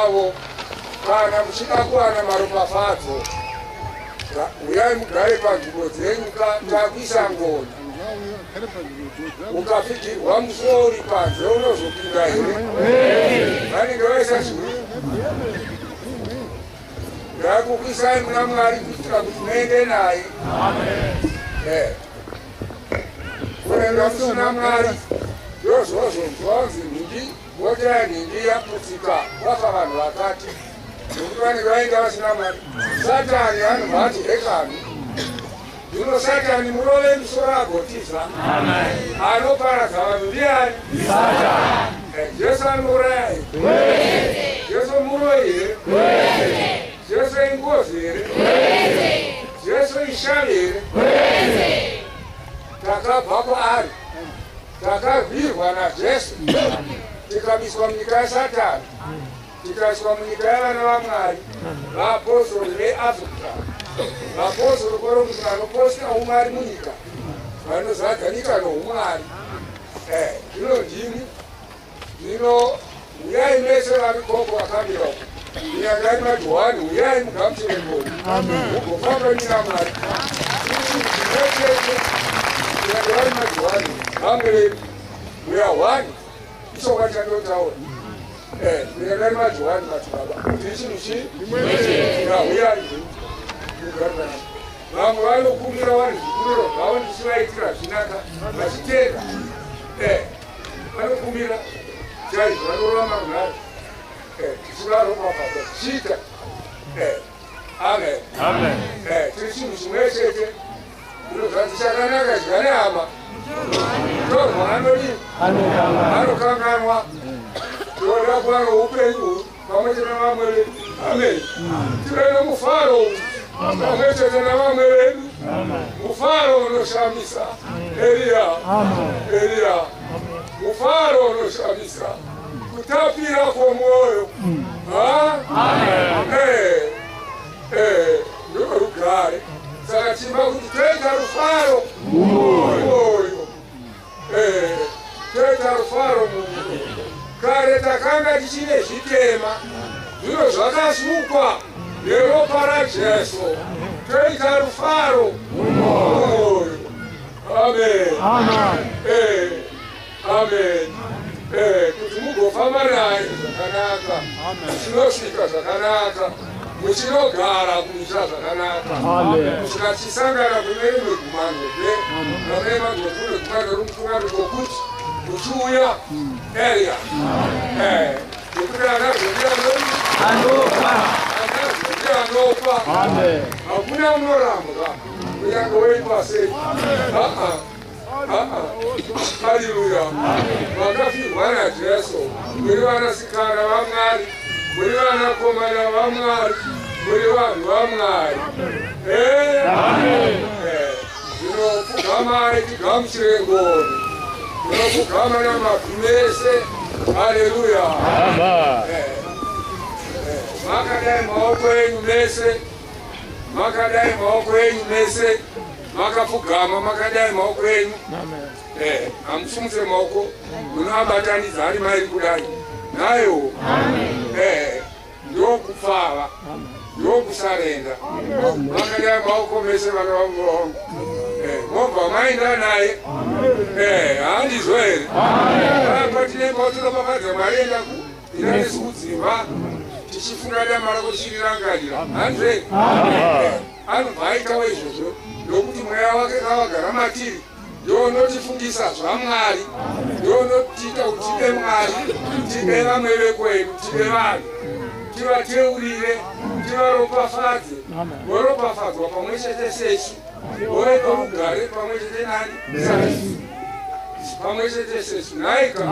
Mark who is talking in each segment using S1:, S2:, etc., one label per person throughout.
S1: navo kana muchida kuwana maropafadzo uyai mugare panzvimbo dzenyu takuisa ngoni ukafikirwa musori panze unozopinda here vanenge vaisa zviri ndakukuisai muna Mwari kuitira kuti muende naye kuenda musina Mwari ndozvozonzwanzi nhindi votaya nhindi yaputsika vafa vanhu vakati nokuti vanenge vainga vasina Mwari. Satani anobati ekanu zvino Satani murove musoro agotiza anoparadza vanhu ndiani? Jesu anouraya here? Jesu muroi here? Jesu ingozi here? Jesu ishavi here? Takabva kwaari, takabvirwa naJesu tikabiswa munyika yaSatani, tikaiswa munyika yavana vaMwari, vaapostoli veAfrica, vaapostoli koromuti vanoposta umwari munyika, vanozadza nyika noumwari. Zvino ndimi zvino uyai mese vari koko vakambira uko inyangani maJohani, uyai mugamuchire ngoni mugofamba nyika Mwari inyangani maJohani vamwe we are one. Icho wachandotaura inyangani maJohani vati baba tiri chinhu uyai vamwe vanokumbira vanhu zvikuriro zvavo ndisivaitira zvinaka vachitenda vanokumbira chaizvo vanorova marunhare tisivaropafadza tichiita amen tiri chinhu chimwe chete zvinozvati chakanaka chigane hama torwa anodii anokanganwa toda kuva noupenyu pamwe chete navamwe vedu amen tive nomufaro pamwe chete navamwe vedu mufaro unoshamisa Eliya mufaro unoshamisa kutapira kwomwoyo ndiko rugare. Saka chimba kuti toita rufaro mumwoyo toita rufaro mumwoyo. Kare takanga tichine zvitema zvino zvakasukwa neropa raJesu toita rufaro mumwoyo. Amen. Kuti mugofamba naye zvakanaka, muchinosvika zvakanaka, muchinogara kuita zvakanaka, musikachisangana kune rimwe gumanhope vamwe magokune gumano rumutungano rwokuti muchiuya area nekuti anazondia anopa hakuna unorambwa kunyange weipa sei. Haleluya. Vakafirwa naJesu, muri vanasikana vaMwari, muri vanakomana vaMwari, muri vanhu vaMwari. Zvino kugamai tigamuchire ngoni, zvino kugama namabvi mese. Haleluya. Makadai maoko enyu mese, makadai maoko enyu mese, makapfugama makadai maoko enyu hamusumuse maoko munoabatanidza ari mairi kudai nayo ndokupfava ndokusarenda makadai maoko mese vana vangu vangu mobva maenda naye handizvo here patine mautinopapadza marienda inanesi kudzimba tichifunga damara kuchirirangarira handre anobva aitawo izvozvo nokuti mweya wake kavagara matiri ndonotifundisa zvaMwari, ndonotiita kuti tibe Mwari, tibe vamwe vekwenu, tibe vanhu, tivateurire, tivaropafadze, voropafadzwa pamwe chete sesu, vove porugare pamwe chete nani pamwe chete sesu naika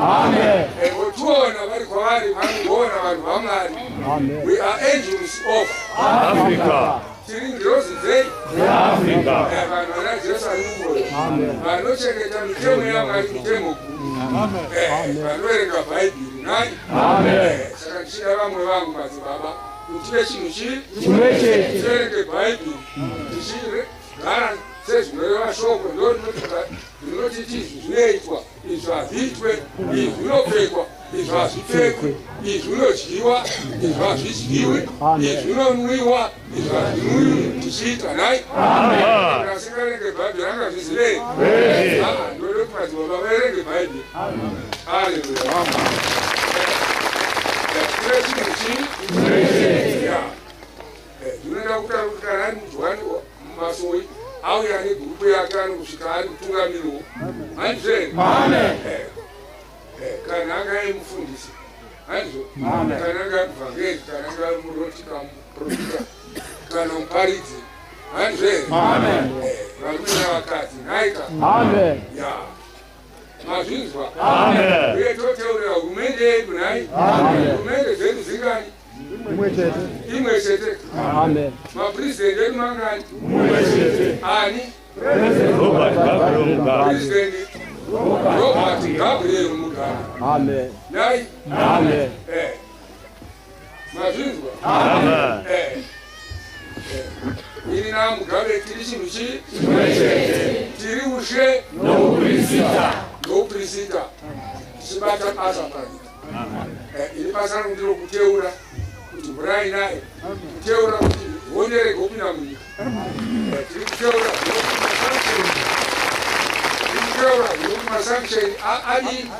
S1: votiona vari kwavari vanogona vanhu vaMwari. We are angels of Africa. Tiri ngirozi dzeAfrica. Vanhu vana Jesu ari mumwoyo vanochengeta mitemo yaMwari, mitemo guru, vanoverenga Bhaibheri nani. Saka tichida vamwe vangu madzibaba kuti tive chinhu chimwe chete, tiverenge Bhaibheri tichigara sezvinoreva shoko, ndinoti izvi zvinoitwa, izvi hazviitwe, izvi zvinopfekwa, izvi hazvipfekwi, izvi zvinodyiwa, izvi hazvidyiwi, izvi zvinonwiwa, izvi hazvinwiwi, tichiita nai asingarenge bhaibheri angazvizivei. Ndode kuti madzibaba vaerenge bhaibheri. Haleluya. Kune chinhu chii zvinoda kutaura kuti kana ari mudhwani mumasoi auya negurupu yake anosvika ari mutungamiriwo. Handizveni? Kana anga ari mufundisi, handizvo? Kana anga ari muvhangeri, kana anga ari muprofita, kana muparidzi, handizveni? Varume navakadzi, nhaika. Mazvinzwa? Uye toteurira hurumende yedu nhai. Hurumende dzedu dzingani? Imwe chete. Mapurezidendi edu mangani? Ani? Purezidendi Robert Gabriel Mugabe. Nhai? Mazvinzwa? Ini naMugabe tiri chinhu chii? Tiri ushe noupurisita tichibata basa panyika. Iri basa randiro kuteura kuti mvurai naye, kuteura kuti honye rege kupinda munyika. Tiri kuteura kuti masankisheni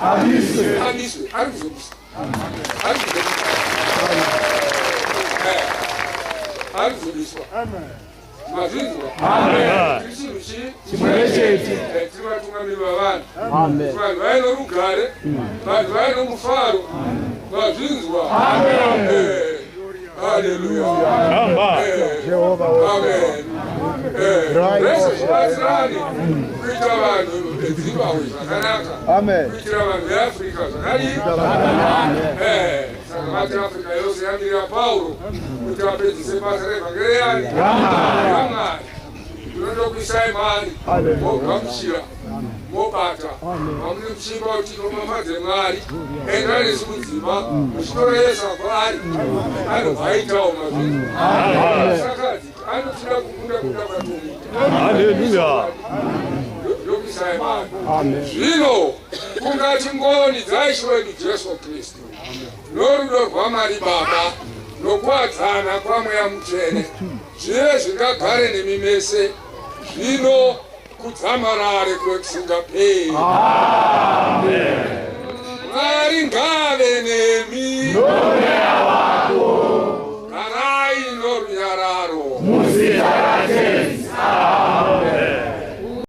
S1: abiswe. Ari kuzobisa. Ari kuzobiswa. Mazvinzwa? Tiri chinhu chii? Tiri vatungamiri vavanhu. Vanhu vaino rugare, vanhu vaino mufaro. Mazvinzwa? Haleluya. Amen. Zvese zvibatsirane kuita vanhu veZimbabwe zvakanaka, kuitira vanhu veAfrica zvakadii. Saka vati Africa yose yamirira Pauro kuti vapedzise basa revhangeri yaMwari. Tinoda kuisai mari mogamuchira mobata mamune kuchimba kuti nomafadze Mwari. Endai nesu kudzimba muchitoresa kwaari anobva aitawo mazvinhu. Sakadzi anotoda kukunda kwatomita.
S2: Haleluya.
S1: Ndokuisai mari. Zvino kungati ngoni dzaishe wedu Jesu Kristu norudo rwaMwari Baba nokuwadzana kwaMweya Mutsvene zvive zvingagare nemi mese zvino kudzamarare kwekusingaperi. Mwari ngave nemi.